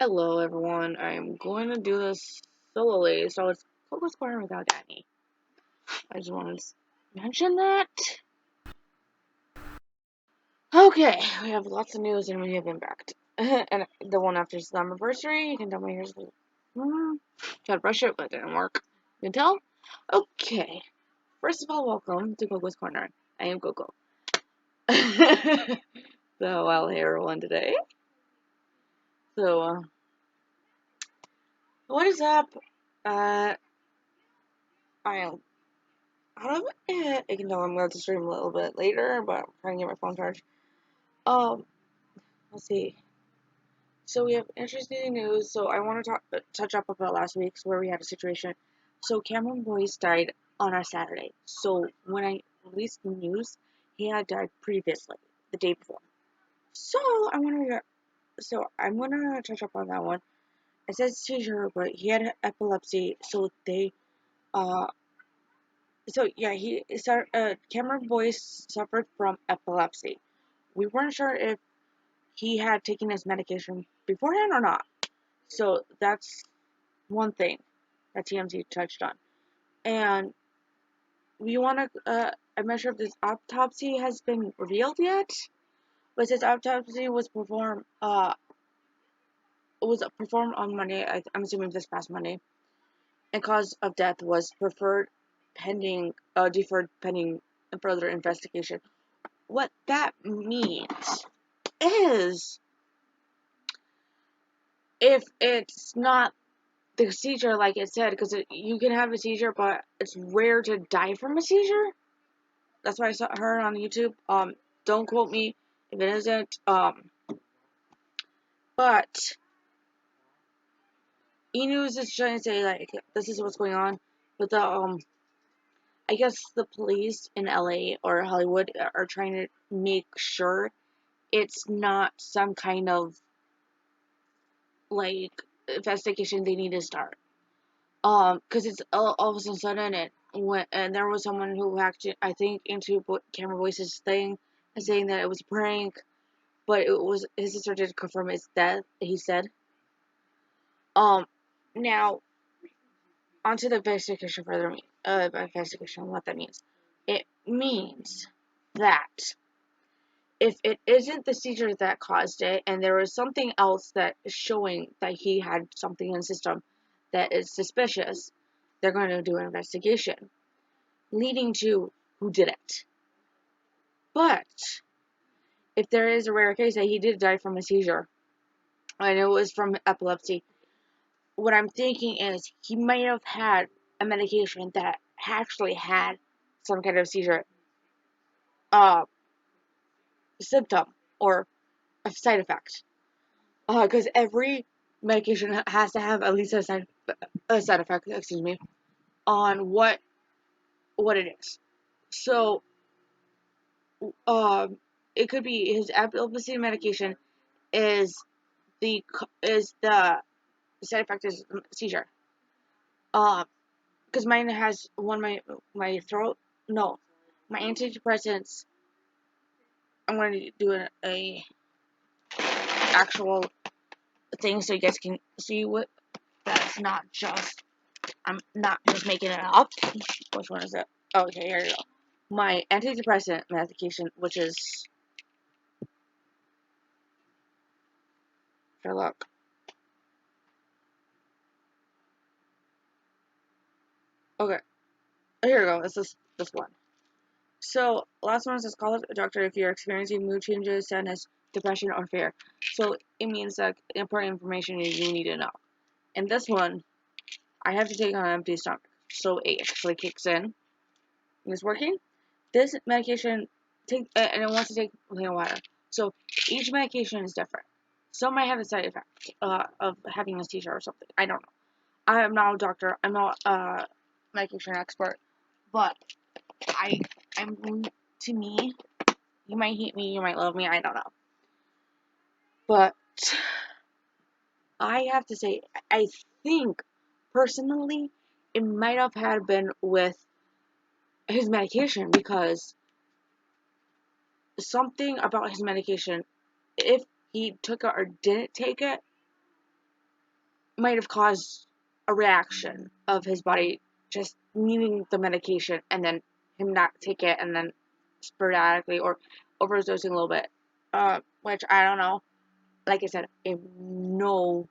Hello everyone, I'm going to do this solely, so it's Cocos Corner without Danny. I just wanted to mention that. Okay, we have lots of news and we have impact. And the one after Slammiversary, you can tell my hair's tried to brush it, but it didn't work. You can tell? Okay, first of all, welcome to Cocos Corner. I am Coco. So, I'll hear everyone today. So, what is up? I am out of it. You can tell I'm going to stream a little bit later, but I'm trying to get my phone charged. Um, let's see. So we have interesting news. So I want to touch up about last week's where we had a situation. So Cameron Boyce died on a Saturday. So when I released the news, he had died previously, the day before. So I want to. So I'm gonna touch up on that one. It says seizure, but he had epilepsy. So they uh So yeah, Cameron Boyce suffered from epilepsy. We weren't sure if he had taken his medication beforehand or not. So that's one thing that TMZ touched on. And we want to. I'm not sure if this autopsy has been revealed yet, but this autopsy was performed on Monday. I'm assuming this past Monday, and cause of death was deferred pending further investigation. What that means is if it's not the seizure like it said, because you can have a seizure, but it's rare to die from a seizure. That's what I heard on YouTube. Don't quote me if it isn't. But E News is trying to say like this is what's going on, but I guess the police in LA or Hollywood are trying to make sure it's not some kind of like investigation they need to start. Because it's all of a sudden it went, and there was someone who hacked it, I think, into Camera Voice's thing, and saying that it was a prank, but it was his sister did confirm his death. He said, um, now onto the investigation further. Investigation, what that means. It means that if it isn't the seizure that caused it, and there was something else that is showing that he had something in the system that is suspicious, they're going to do an investigation leading to who did it. But if there is a rare case that he did die from a seizure, and it was from epilepsy, what I'm thinking is he might have had a medication that actually had some kind of seizure uh, symptom or a side effect. Because every medication has to have at least a side effect, excuse me, on what it is. So, um, it could be his epilepsy medication is the side effect is seizure. Because mine has my throat. No, my antidepressants. I'm going to do a actual thing so you guys can see what that's not just. I'm not just making it up. Which one is it? Oh, okay, here you go. My antidepressant medication, which is for luck. Okay, here we go. This one. So, last one says call a doctor if you're experiencing mood changes, sadness, depression, or fear. So, it means that important information you need to know. And this one, I have to take on an empty stomach. So, it actually kicks in. And it's working. This medication, and it wants to take plain water. So, each medication is different. Some might have a side effect of having a seizure or something. I don't know. I am not a doctor. I'm not a medication expert. But I'm to me, you might hate me, you might love me, I don't know. But I have to say, I think personally, it might have had been with his medication because something about his medication, if he took it or didn't take it, might have caused a reaction of his body just needing the medication and then him not take it and then sporadically or overdosing a little bit. Which I don't know. Like I said, I'm no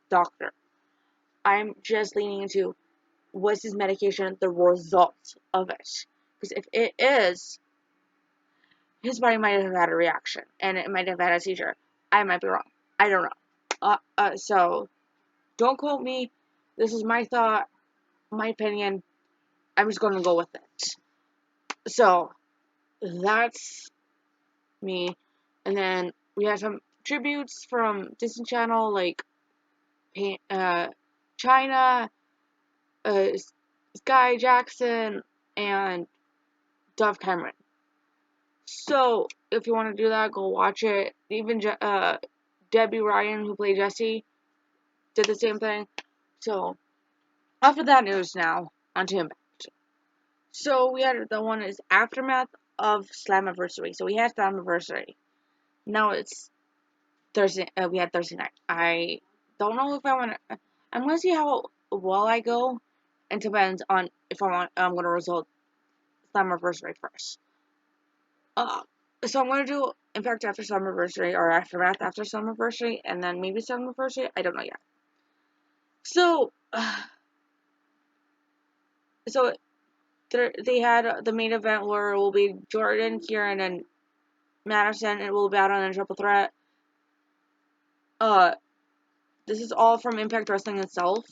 doctor. I'm just leaning into, was his medication the result of it? Because if it is, his body might have had a reaction and it might have had a seizure. I might be wrong. I don't know. So don't quote me. This is my thought, my opinion. I'm just going to go with it. So that's me. And then we have some tributes from Disney Channel, like China, Sky Jackson, and Dove Cameron. So if you want to do that, go watch it. Even Debbie Ryan, who played Jessie, did the same thing. So after that news, now onto Impact. So we had the one is aftermath of Slammiversary. So we had Slammiversary. Now it's Thursday. We had Thursday night. I don't know if I want to. I'm gonna see how well I go. It depends on if I want. I'm gonna result Slammiversary first. Uh, so I'm gonna do Impact after Slammiversary or Aftermath after Slammiversary, and then maybe Slammiversary. I don't know yet. So, so they had the main event where it will be Jordan, Kieran, and Madison. It will battle in a triple threat. Uh, this is all from Impact Wrestling itself.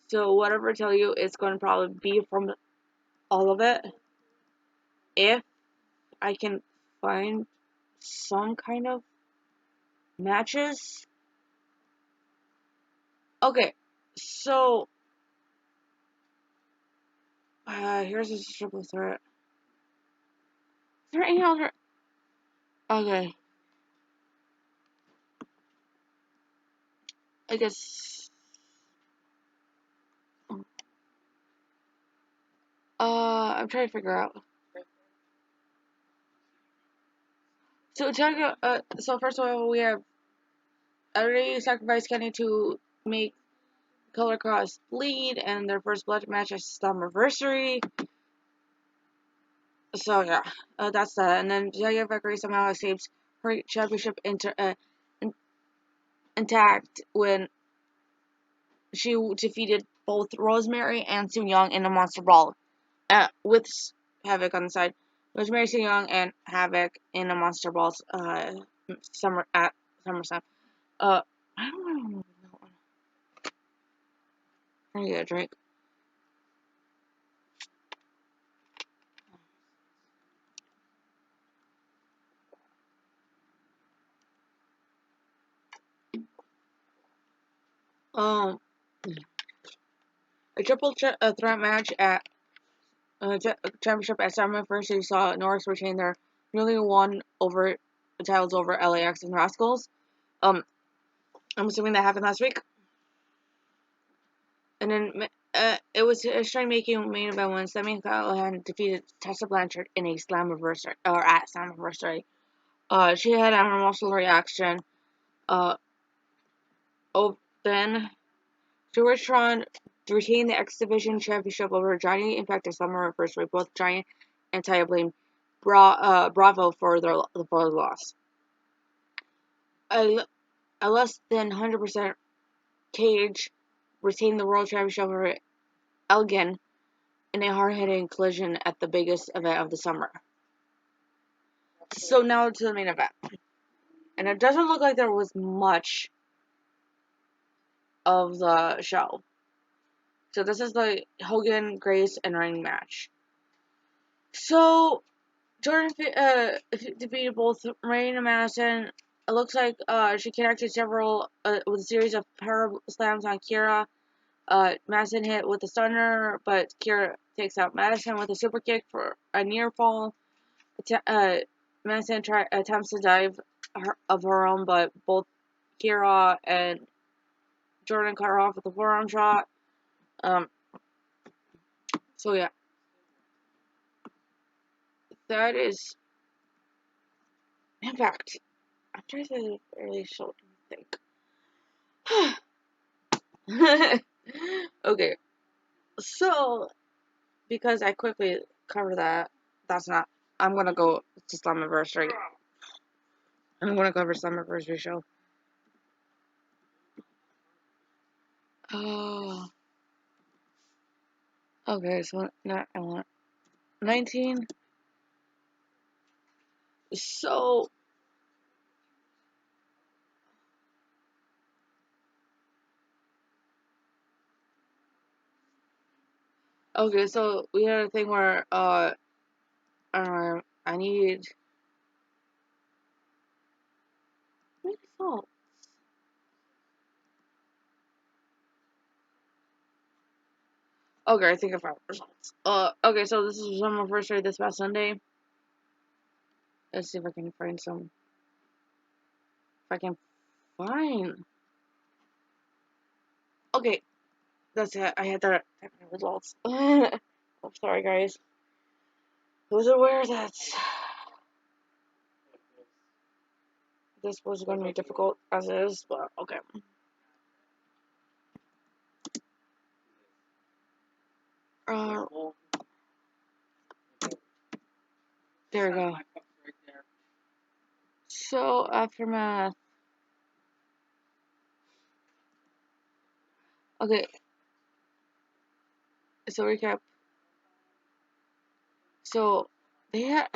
So whatever I tell you, it's going to probably be from all of it. If I can find some kind of matches. Okay, so here's this triple threat. Is there any other? Okay, I guess. I'm trying to figure out. So first of all, we have already sacrificed Kenny to make Color Cross bleed, and their first blood match is Slammiversary. So yeah, that's that. And then Jaya Valkyrie somehow escapes her championship intact when she defeated both Rosemary and Su Young in a Monster Brawl with Havoc on the side. Rosemary, Su Young, and Havoc in a Monster Brawl summer at SummerSlam. I don't know. I need to get a drink. Um, a triple threat match at championship at Summerfest. You saw Norris retain their newly won over titles over LAX and Rascals. I'm assuming that happened last week. And then it was a straight making main event when Sami Callihan defeated Tessa Blanchard in a Slammiversary or at Slammiversary. She had an emotional reaction. Then Georgetron retained the X Division Championship over Johnny Impact at Slammiversary. Both Giant and Taya blamed Bravo for the loss. A less than 100% Cage retained the World Championship over Elgin in a hard-hitting collision at the biggest event of the summer. So now to the main event. And it doesn't look like there was much of the show. So this is the Hogan, Grace, and Reign match. So Jordan defeated both Reign and Madison. It looks like she connected several with a series of power slams on Kira. Madison hit with a stunner, but Kira takes out Madison with a super kick for a near fall. Madison attempts to dive of her own, but both Kira and Jordan cut her off with a forearm shot. So yeah, that is Impact. I'm trying to really show think. Okay, so because I quickly cover that, that's not. I'm gonna go to Slammiversary. I'm gonna cover Slammiversary show. Oh, okay. So not I want 19. So okay, so we had a thing where I need salt. Okay, I think I found results. Okay, so this is Slammiversary this past Sunday. Let's see if I can find some. If I can find. Okay, that's it. I had that results. I'm sorry, guys. I was aware that this was going to be difficult as it is, but okay. Uh, there we go. So aftermath. Okay, so recap. So they had.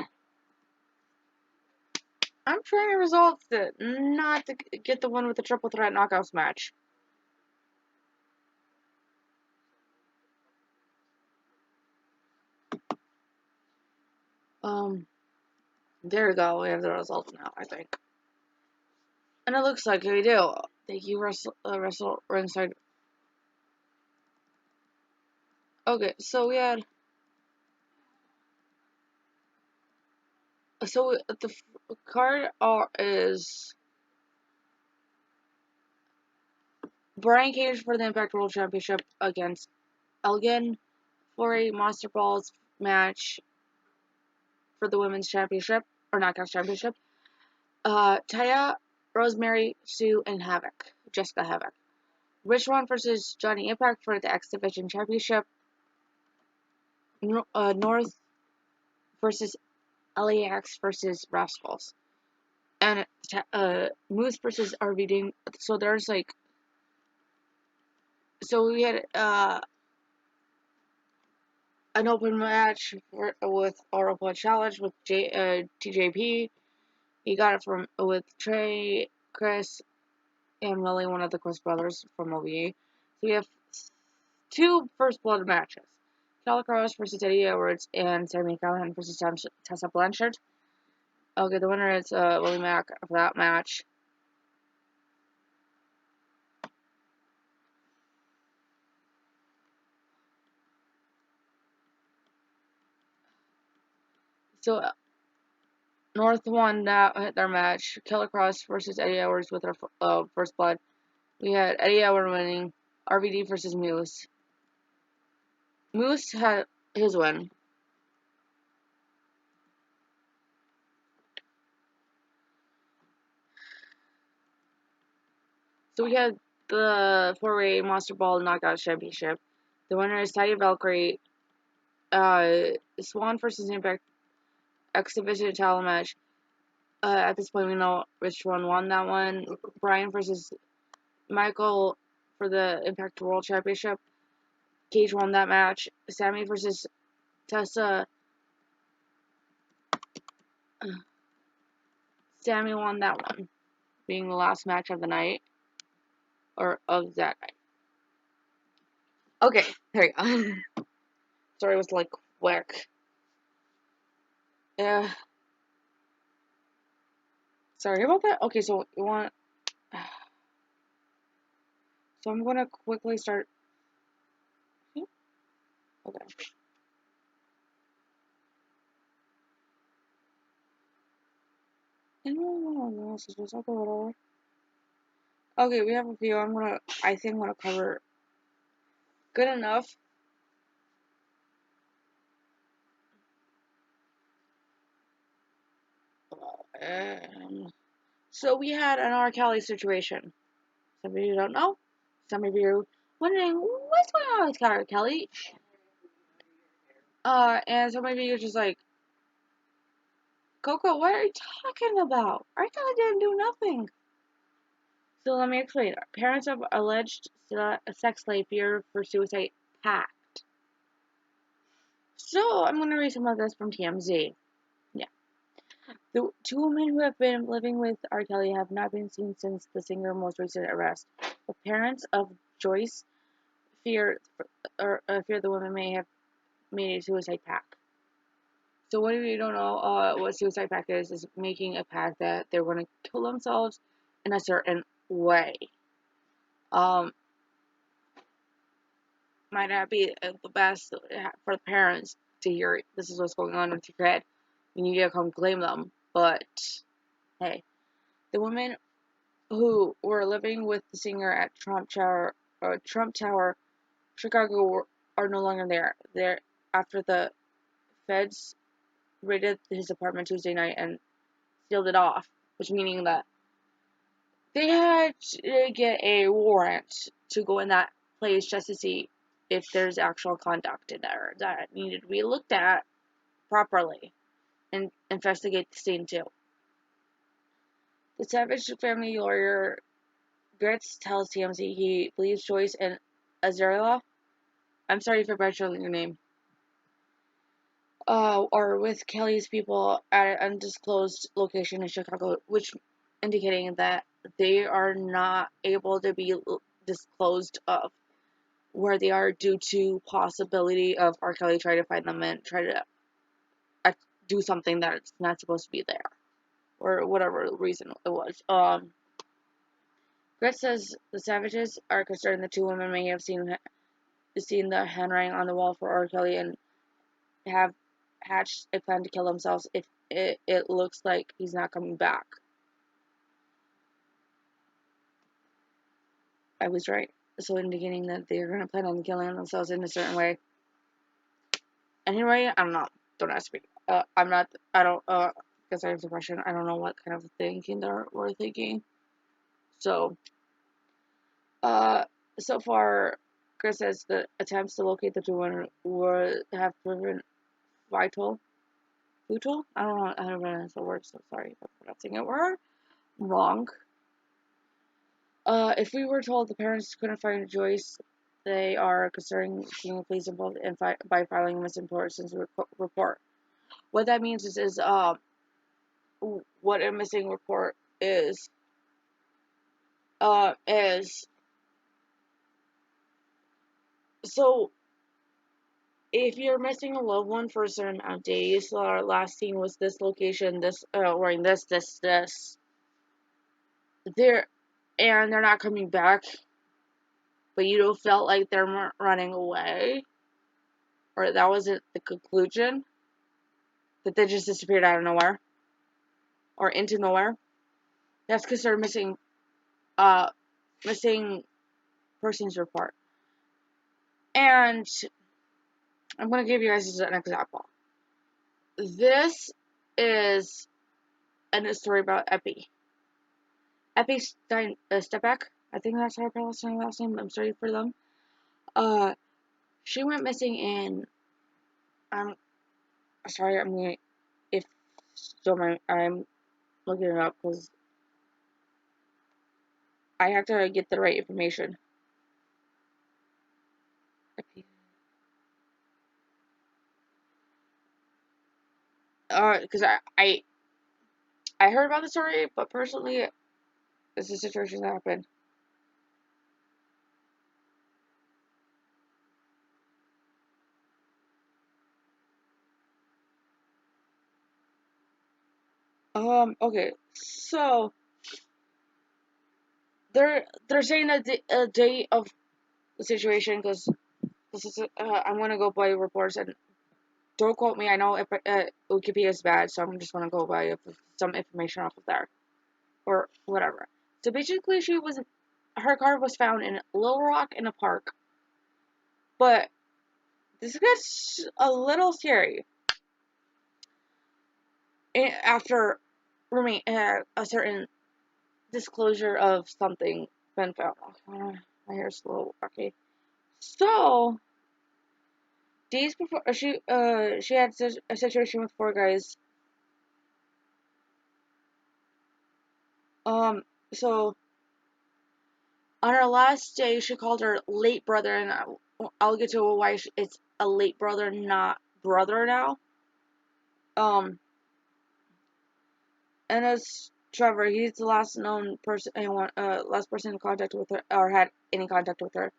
I'm trying to resolve it, not to get the one with the triple threat knockouts match. Um, there we go. We have the results now, I think. And it looks like we do. Thank you, Wrestle Ringside. Okay, so we had. So the card is Brian Cage for the Impact World Championship against Elgin for a Monster Balls match for the Women's Championship, or Knockouts Championship. Taya, Rosemary, Sue, and Havoc. Jessica Havoc. Rich Swann versus Johnny Impact for the X Division Championship. North versus LAX versus Rascals. And Moose versus RVD. So there's like. So we had an open match with our open challenge with TJP. He got it from with Trey, Chris, and Willie, one of the Chris brothers from OVA. So we have two first blood matches. Calicross versus Eddie Edwards and Sammy Callahan versus Tessa Blanchard. Okay, the winner is Willie Mack for that match. So North won their match. Killer Cross versus Eddie Edwards with their first blood. We had Eddie Edwards winning. RVD versus Moose. Moose had his win. So we had the four-way Monster Ball Knockout Championship. The winner is Taya Valkyrie. Swan versus Impact X Division title match. At this point, we know which one won that one. Brian versus Michael for the Impact World Championship. Cage won that match. Sammy versus Tessa. Sammy won that one, being the last match of the night. Or of that night. Okay, there you go. Sorry, it was like quick. Yeah. Sorry about that. Okay, so you want. So I'm gonna quickly start. Okay. And messages. Okay, whatever. Okay, we have a few. I think I'm gonna cover good enough. So we had an R. Kelly situation. Some of you don't know. Some of you wondering what's going on with Kelly. And so my video just like, Coco, what are you talking about? R. Kelly didn't do nothing. So let me explain. Parents of alleged sex slave fear for suicide pact. So I'm going to read some of this from TMZ. Yeah. The two women who have been living with R. Kelly have not been seen since the singer's most recent arrest. The parents of Joyce fear the women may have made a suicide pact. So what if you don't know what suicide pact is making a pact that they're going to kill themselves in a certain way. Um, might not be the best for the parents to hear this is what's going on with your kid. You need to come claim them. But hey, the women who were living with the singer at Trump Tower, Chicago, are no longer there. They're after the feds raided his apartment Tuesday night and sealed it off, which meaning that they had to get a warrant to go in that place just to see if there's actual conduct in there that needed to be looked at properly and investigate the scene too. The Savage family lawyer Gritz tells TMZ he believes Joyce and Azarela, I'm sorry if I butchered your name, are with Kelly's people at an undisclosed location in Chicago, which indicating that they are not able to be disclosed of where they are due to possibility of R. Kelly trying to find them and try to do something that's not supposed to be there, or whatever reason it was. Gret says the Savages are concerned the two women may have seen the handwriting on the wall for R. Kelly and have hatched a plan to kill themselves if it looks like he's not coming back. I was right. So indicating that they're going to plan on killing themselves in a certain way. Anyway, I don't know. Don't ask me. I don't, because I have depression. I don't know what kind of thinking they were thinking. So, so far, Chris says the attempts to locate the two women have proven vital. Futile? I don't know how to pronounce the word, so sorry for pronouncing it wrong. If we were told the parents couldn't find Joyce, they are considering seeing the police involved by filing a missing persons report. What that means is what a missing report is so if you're missing a loved one for a certain amount of days, our last seen was this location, this wearing this, they're and they're not coming back, but you don't felt like they're running away, or that wasn't the conclusion, that they just disappeared out of nowhere or into nowhere. That's considered missing persons report. And I'm gonna give you guys an example. This is a story about Epi. Epi Stepek, I think that's how I pronounce her last name. I'm sorry for them. She went missing in. I'm sorry. I'm gonna if so. I'm looking it up because I have to get the right information. Because I heard about the story, but personally, it's a situation that happened. Okay, so they're saying that the date of the situation because this is I'm gonna go by reports and don't quote me. I know Wikipedia is bad, so I'm just gonna go by some information off of there or whatever. So basically, her car was found in Little Rock in a park, but this gets a little scary after a certain disclosure of something been found. My hair's a little rocky. So days before she had a situation with four guys. Um, so on her last day, she called her late brother, and I'll get to why it's a late brother, not brother now. And as Trevor, he's the last known person, anyone, last person in contact with her, or had any contact with her.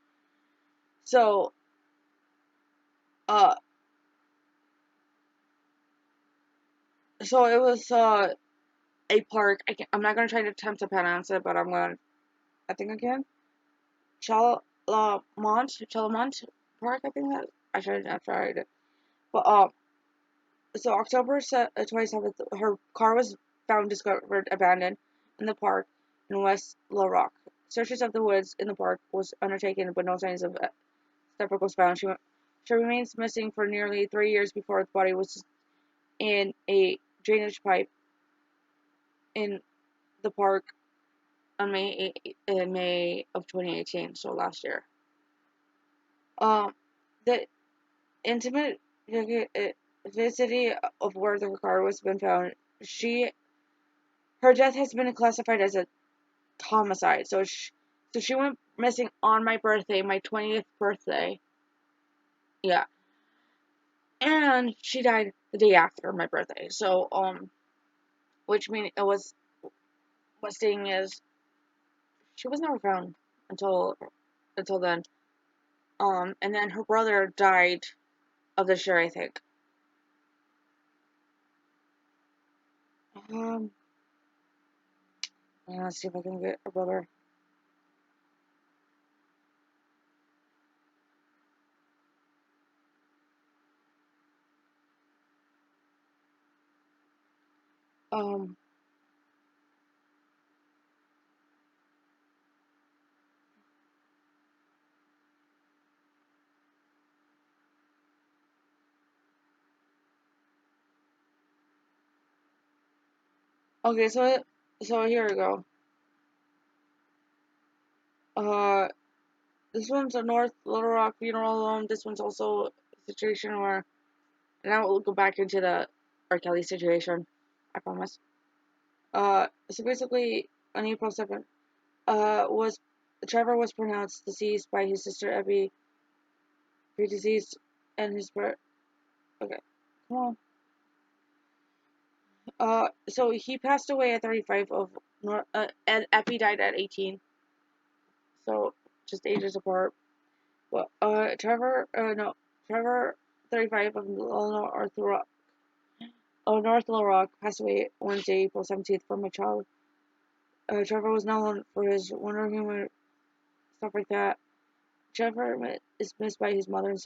So, uh, so it was, a park. I'm not gonna try to attempt to pronounce it, but I think I can. Chalamont Park, I think that, I tried, I tried it. But, so October 27th, her car was found discovered abandoned in the park in West Little Rock. Searches of the woods in the park was undertaken, but no signs of Stepford was found. She remains missing for nearly 3 years before the body was in a drainage pipe in the park on May of 2018, so last year. The intimate vicinity of where the car was been found, her death has been classified as a homicide. So she went missing on my birthday, my 20th birthday. Yeah, and she died the day after my birthday. So which means it was what's saying is she was never found until then. And then her brother died of this year, I think. Um, let's see if I can get her brother. Um, okay, so here we go. Uh, this one's a North Little Rock funeral home. This one's also a situation where, and I will go back into the R. Kelly situation. I promise. So basically, on April 7th, was Trevor was pronounced deceased by his sister Abby, predeceased, and his brother. Okay, come on. So he passed away at 35 of and Epi died at 18. So just ages apart. But Trevor 35 of North Little Rock passed away Wednesday, April 17th from a child. Trevor was known for his Wonder Woman stuff like that. Trevor is missed by his mother and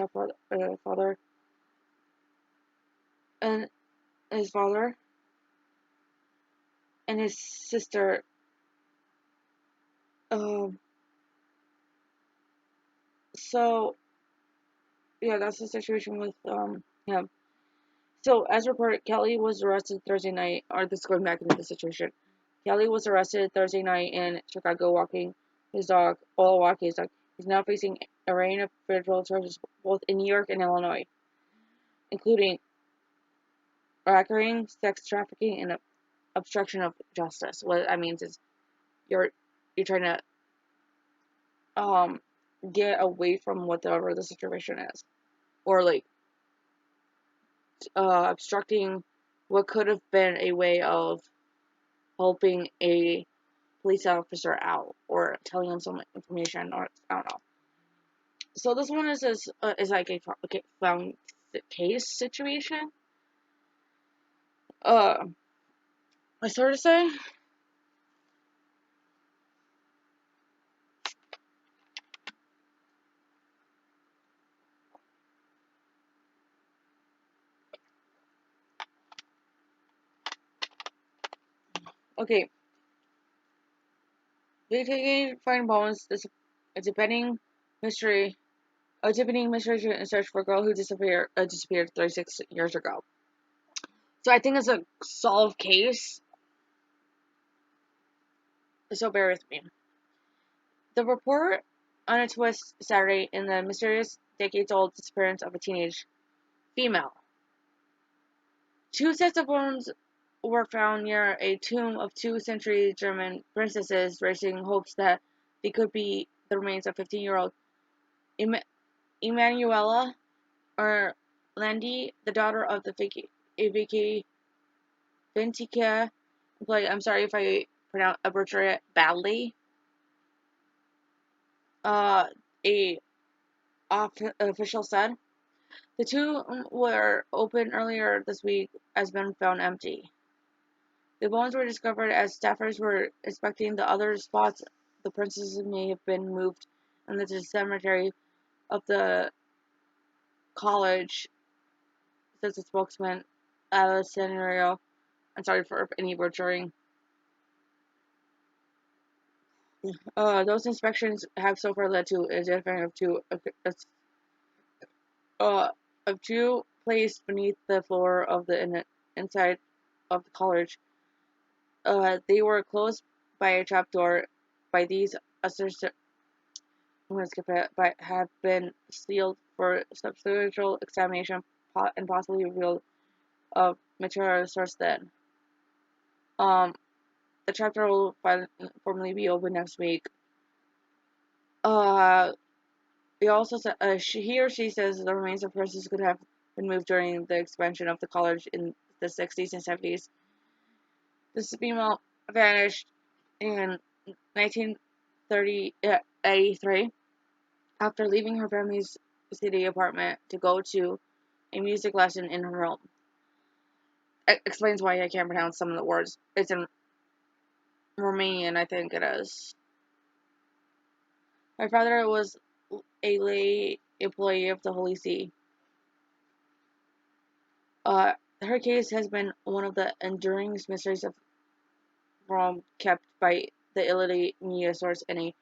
father, and his father and his sister. Um, so yeah, that's the situation with him. So as reported, Kelly was arrested Thursday night. Or this is going back into the situation. Kelly was arrested Thursday night in Chicago walking his dog. While walking his dog, he's now facing a range of federal charges both in New York and Illinois, including racketeering, sex trafficking, and obstruction of justice. What that means is you're trying to get away from whatever the situation is, or like obstructing what could have been a way of helping a police officer out or telling him some information, or I don't know. So this one is like a found case situation. Uh, I sort of say. Okay, they find bones. This a deepening mystery. A deepening mystery in search for a girl who disappeared 36 years ago. So I think it's a solved case. So bear with me. The report. on a twist Saturday in the mysterious decades-old disappearance of a teenage female. Two sets of bones were found near a tomb of two-century German princesses, raising hopes that they could be the remains of 15-year-old Emanuela Orlandi, the daughter of the Vintica employee. I'm sorry if I butcher it badly. A official said. The two were opened earlier this week has been found empty. The bones were discovered as staffers were inspecting the other spots the princesses may have been moved in the cemetery of the college, says the spokesman, Alessandro. I'm sorry for any butchering. Those inspections have so far led to identifying of two placed beneath the floor of the inside of the college. They were closed by a trapdoor. By these, have been sealed for substantial examination and possibly revealed of material source then. Um, the chapter will formally be open next week. Uh, he also said he or she says the remains of persons could have been moved during the expansion of the college in the 60s and 70s. This female vanished in 1983 after leaving her family's city apartment to go to a music lesson in Rome. It explains why I can't pronounce some of the words. It's in Romanian, I think it is. My father was a lay employee of the Holy See. Her case has been one of the enduring mysteries of Rome, kept by the elite media source in a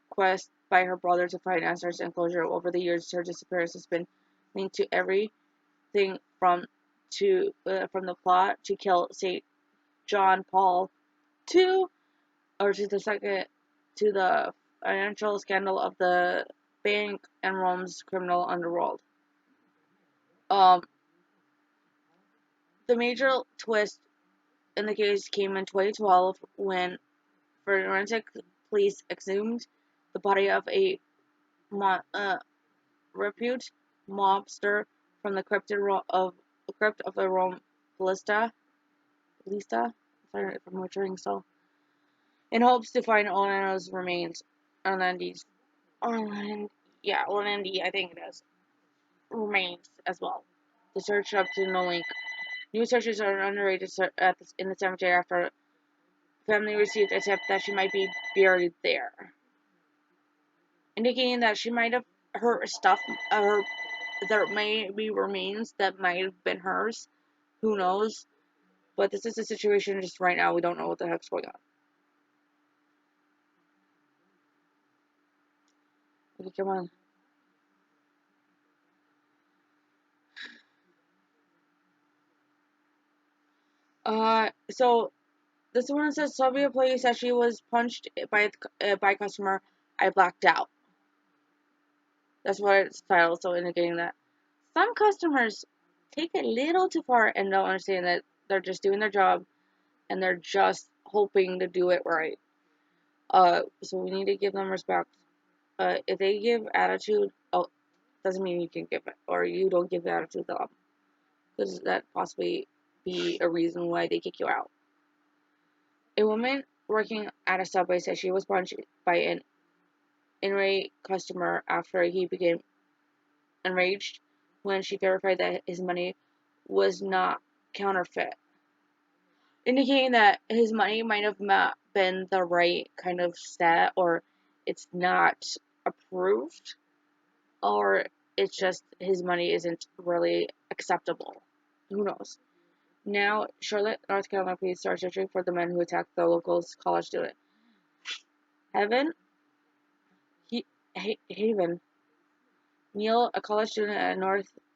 quest by her brother to find answers and closure. Over the years, her disappearance has been linked to everything from the plot to kill Saint John Paul II, or to the financial scandal of the bank and Rome's criminal underworld. Um, the major twist in the case came in 2012 when forensic police exhumed the body of a repute mobster from the crypt of the Rome Lista, sorry if I'm butchering so, in hopes to find Orlando's remains. Orlandi's, Orlandi, I think it is, remains as well. The search up to no link. New searches are underway in the cemetery after family received a tip that she might be buried there, indicating that she might have her stuff. There may be remains that might have been hers. Who knows? But this is the situation just right now. We don't know what the heck's going on. Okay, come on. So this one says Soviet employee said she was punched by a customer. I blacked out. That's what it's titled, so indicating that some customers take it a little too far and don't understand that they're just doing their job and they're just hoping to do it right. So we need to give them respect. If they give attitude, doesn't mean you can give it, or you don't give attitude to them, because that possibly be a reason why they kick you out. A woman working at a Subway said she was punched by an irate customer after he became enraged when she verified that his money was not counterfeit, indicating that his money might have not been the right kind of set, or it's not approved, or it's just his money isn't really acceptable. Who knows? Now, Charlotte, North Carolina police are searching for the men who attacked the local college student. Haven Neal, a college student at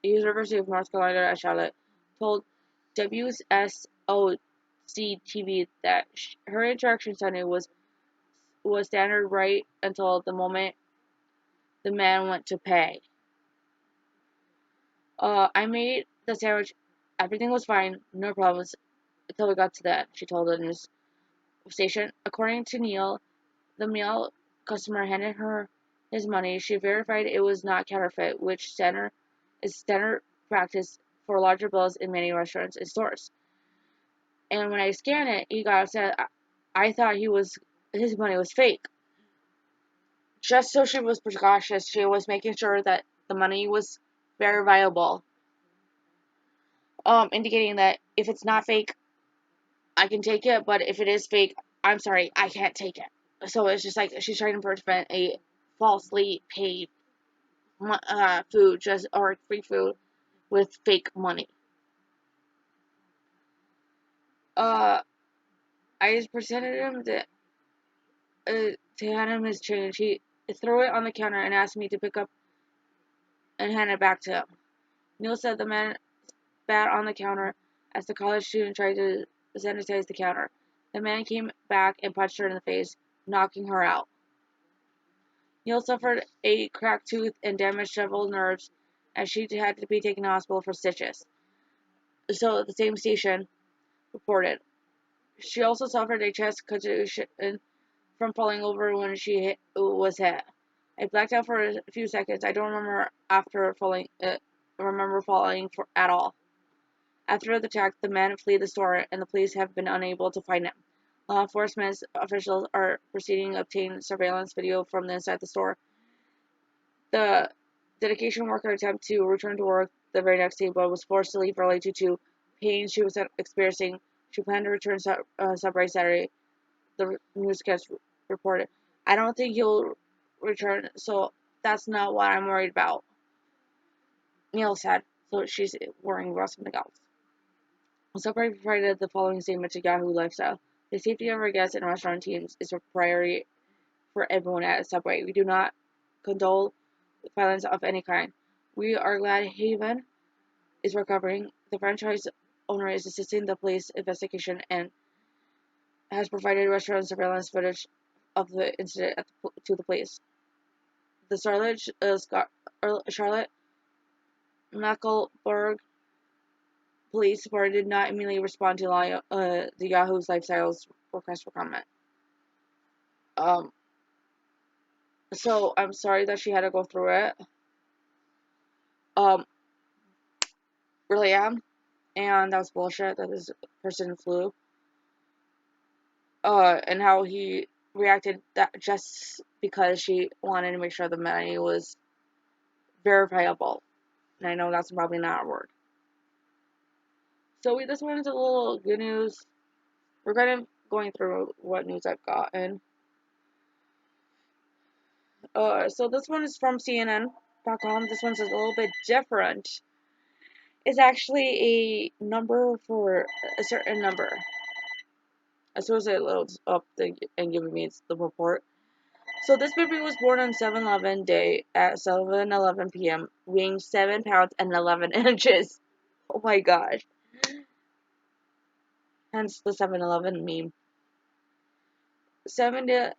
University of North Carolina at Charlotte, told WSOC-TV that her interaction Sunday was standard right until the moment The man went to pay. I made the sandwich. Everything was fine, no problems until we got to that, she told the news station. According to Neil, the male customer handed her his money. She verified it was not counterfeit, which is standard practice for larger bills in many restaurants and stores. And when I scanned it, he got upset. I thought his money was fake. Just so she was precautious, she was making sure that the money was verifiable, indicating that if it's not fake, I can take it, but if it is fake, I'm sorry, I can't take it. So it's just like she's trying to prevent a falsely paid food, just or free food with fake money. Uh, I just presented him to hand him his change. He threw it on the counter and asked me to pick up and hand it back to him. Neil said the man spat on the counter as the college student tried to sanitize the counter. The man came back and punched her in the face, knocking her out. Neil suffered a cracked tooth and damaged several nerves, and she had to be taken to hospital for stitches. So the same station reported. She also suffered a chest contusion from falling over when was hit. I blacked out for a few seconds. I don't remember falling at all. After the attack, the man fled the store, and the police have been unable to find him. Law enforcement officials are proceeding to obtain surveillance video from inside the store. The dedication worker attempted to return to work the very next day, but was forced to leave early due to pain she was experiencing. She planned to return Subway Saturday, the newscast reported. I don't think he'll return, so that's not what I'm worried about, Neil said. So she's worrying about something else. Subway provided the following statement to Yahoo Lifestyle. The safety of our guests and restaurant teams is a priority for everyone at Subway. We do not condone violence of any kind. We are glad Haven is recovering. The franchise owner is assisting the police investigation and has provided restaurant surveillance footage of the incident to the police. The Charlotte Mecklenburg Police Department did not immediately respond to the Yahoo's Lifestyle's request for comment. Um, so I'm sorry that she had to go through it. Um, really am, and that was bullshit that this person flew. And how he reacted that just because she wanted to make sure the money was verifiable. And I know that's probably not a word. So this one is a little good news. We're kind of going through what news I've gotten. So this one is from CNN.com. This one's a little bit different. It's actually a number for a certain number. As soon as it loads up and giving me the report. So this baby was born on 7/11 day at 7:11 p.m., weighing 7 pounds and 11 inches. Oh my gosh. Hence the 7/11 meme. 7 to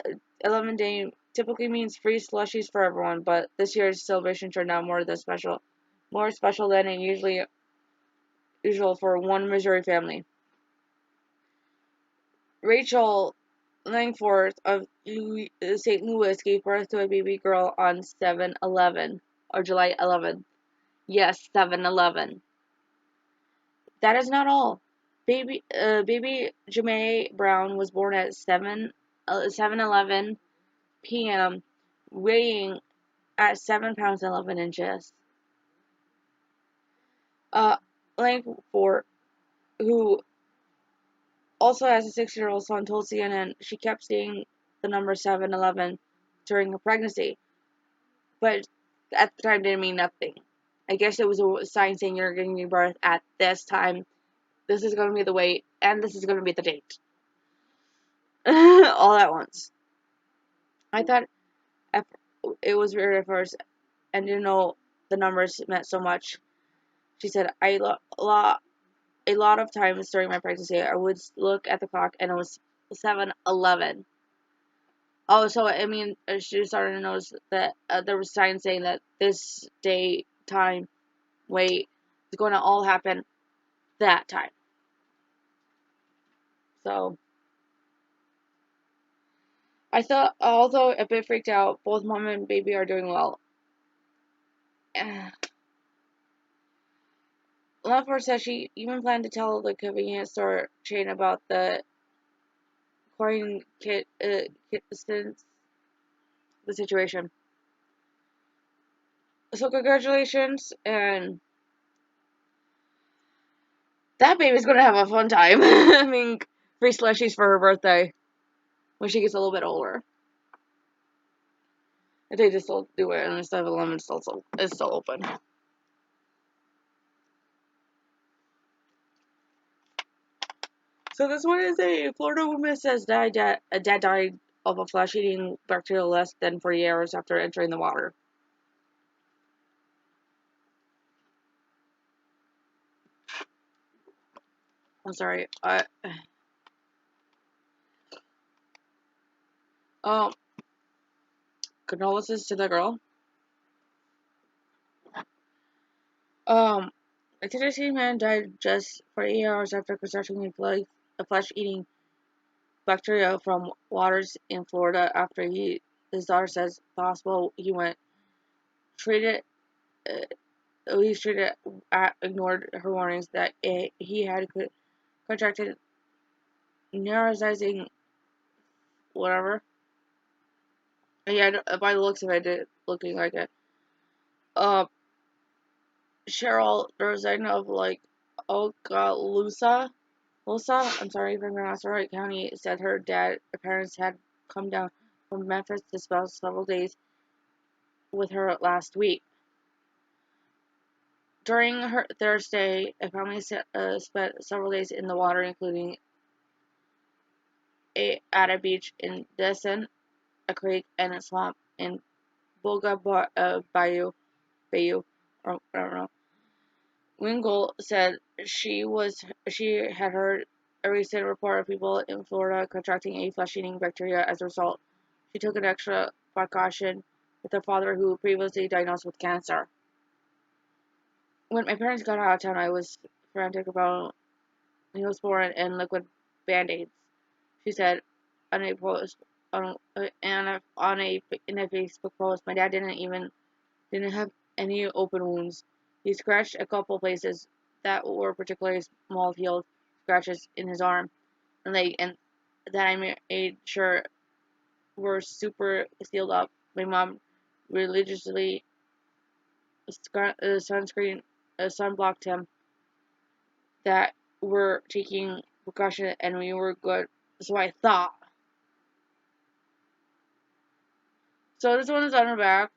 11 day typically means free slushies for everyone, but this year's celebration turned out more special than it usual for one Missouri family. Rachel Langforth of St. Louis gave birth to a baby girl on 7/11 or July 11th. Yes, 7/11. That is not all. Baby Jamae Brown was born at 7:11 p.m., weighing at 7 pounds and 11 inches. Langford, who also has a 6-year-old son, told CNN she kept seeing the number 7/11 during her pregnancy, but at the time didn't mean nothing. I guess it was a sign saying you're going to give birth at this time. This is going to be the weight, and this is going to be the date. All at once. I thought it was weird at first and didn't know the numbers meant so much. She said, a lot of times during my pregnancy, I would look at the clock and it was 7:11. Oh, so I mean, she started to notice that there was signs saying that this day, time, wait, is going to all happen that time. So I thought, although a bit freaked out, both mom and baby are doing well. Lefort says she even planned to tell the convenience store chain about the quarantine kit since the situation. So congratulations, and that baby's gonna have a fun time. I mean, free slushies for her birthday when she gets a little bit older. If they just still do it and instead of 11 it's still open. So this one is a Florida woman says a dad died of a flesh-eating bacteria less than 48 hours after entering the water. I'm sorry. Um, condolences to the girl. Um, a Tennessee man died just 48 hours after contracting a flesh-eating bacteria from waters in Florida after his daughter says the hospital he went treated he treated ignored her warnings that he had contracted neuralizing whatever. Yeah, by the looks of it, looking like it. Uh, Cheryl Rosen of like Okaloosa, I'm sorry if I'm pronouncing the right county, said her parents had come down from Memphis to spend several days with her last week. During their stay, a family spent several days in the water, including at a beach in Destin, a creek, and a swamp in Bayou. Or, I don't know. Wingle said she had heard a recent report of people in Florida contracting a flesh-eating bacteria. As a result, she took an extra precaution with her father, who previously diagnosed with cancer. When my parents got out of town, I was frantic about Neosporin and liquid band-aids. She said on a post in a Facebook post. My dad didn't have any open wounds. He scratched a couple places that were particularly small healed scratches in his arm and leg, and that I made sure were super sealed up. My mom religiously sunblocked him that we're taking precaution and we were good. So I thought. So this one is on her back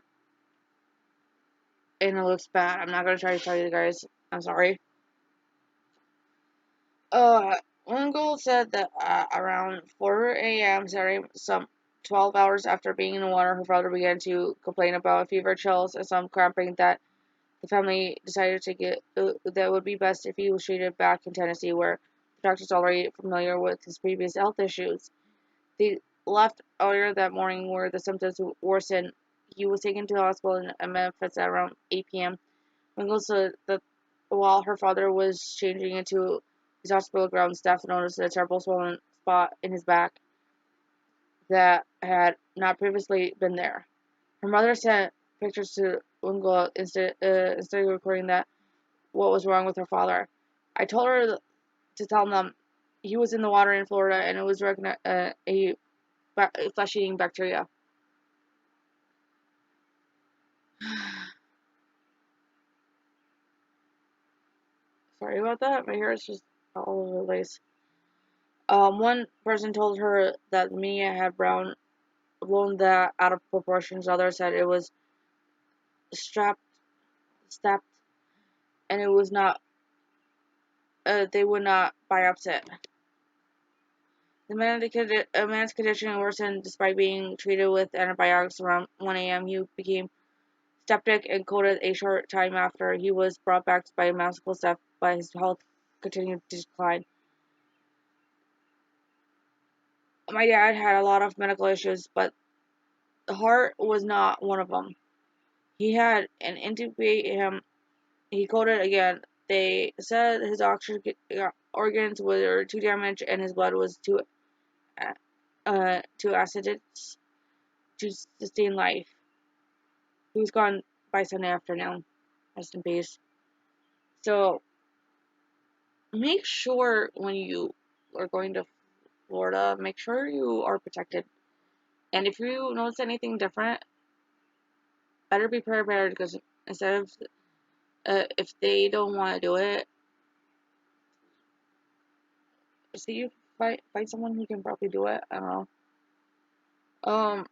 and it looks bad. I'm not gonna try to tell you guys. I'm sorry. Uh, Wingle said that around 4 a.m. Saturday, some 12 hours after being in the water, her father began to complain about fever, chills, and some cramping that the family decided to get that would be best if he was treated back in Tennessee, where the doctor's already familiar with his previous health issues. They left earlier that morning where the symptoms worsened. He was taken to the hospital in Memphis at around 8 p.m. Wingle said that while her father was changing into his hospital ground, staff noticed a terrible swollen spot in his back that had not previously been there. Her mother sent pictures to Wingle instead of recording that what was wrong with her father. I told her to tell them he was in the water in Florida and it was a flesh-eating bacteria. Sorry about that. My hair is just all over the place. One person told her that Mia had blown that out of proportions. Others said it was strapped, stabbed, and it was not. They would not biopsy it. A man's condition worsened despite being treated with antibiotics around 1 a.m. He became septic and coded a short time after he was brought back by medical staff, but his health continued to decline. My dad had a lot of medical issues, but the heart was not one of them. He had an intubate him. He coded again. They said his oxygen organs were too damaged and his blood was too acidic to sustain life. He was gone by Sunday afternoon. Rest in peace. So make sure when you are going to Florida, make sure you are protected. And if you notice anything different, better be prepared because instead of if they don't want to do it, see you find someone who can probably do it. I don't know. Um.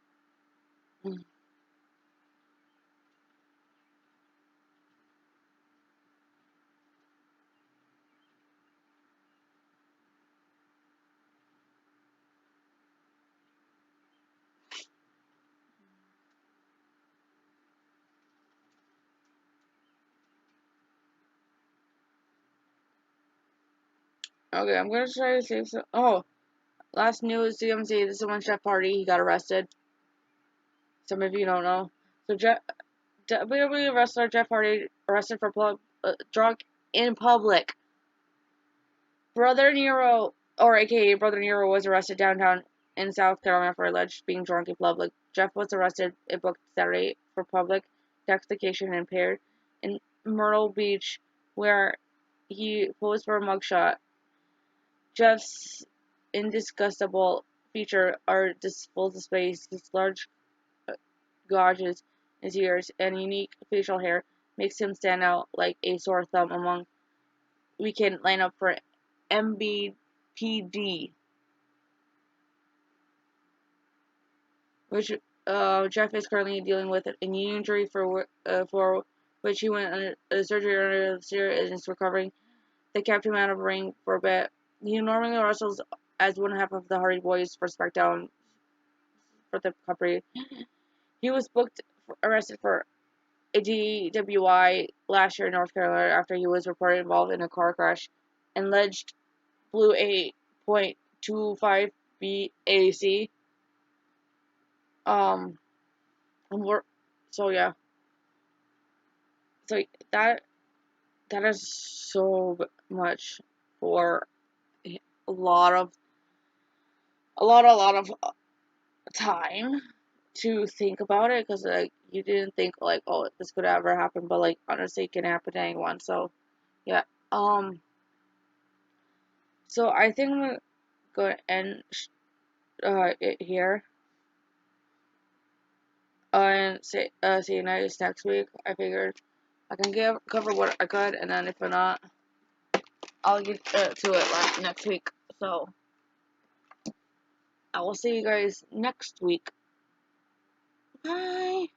Okay, I'm gonna try to save some. Oh, last news: CMC. This is one chef party. He got arrested. Some of you don't know. So WWE wrestler Jeff Hardy arrested for drunk in public. Brother Nero, or aka Brother Nero, was arrested downtown in South Carolina for alleged being drunk in public. Jeff was arrested and booked Saturday for public intoxication and impaired in Myrtle Beach, where he posed for a mugshot. Jeff's indisgustable feature are full displays. His large gouges in his ears and unique facial hair makes him stand out like a sore thumb among weekend lineup for MBPD, which Jeff is currently dealing with a knee injury for which he went under surgery earlier this year and is recovering. They kept him out of the ring for a bit. He normally wrestles as one half of the Hardy Boys for SmackDown for the company. He was arrested for a DWI last year in North Carolina after he was reported involved in a car crash and alleged blew a .25 BAC. Um, so yeah, so that is so much for a lot of a lot of time to think about it because like you didn't think like oh this could ever happen, but like honestly it can happen to anyone. So yeah, so I think I'm gonna go and it here and see you guys next week. I figured I can cover what I could, and then if not, I'll get to it next week. So I will see you guys next week. Bye.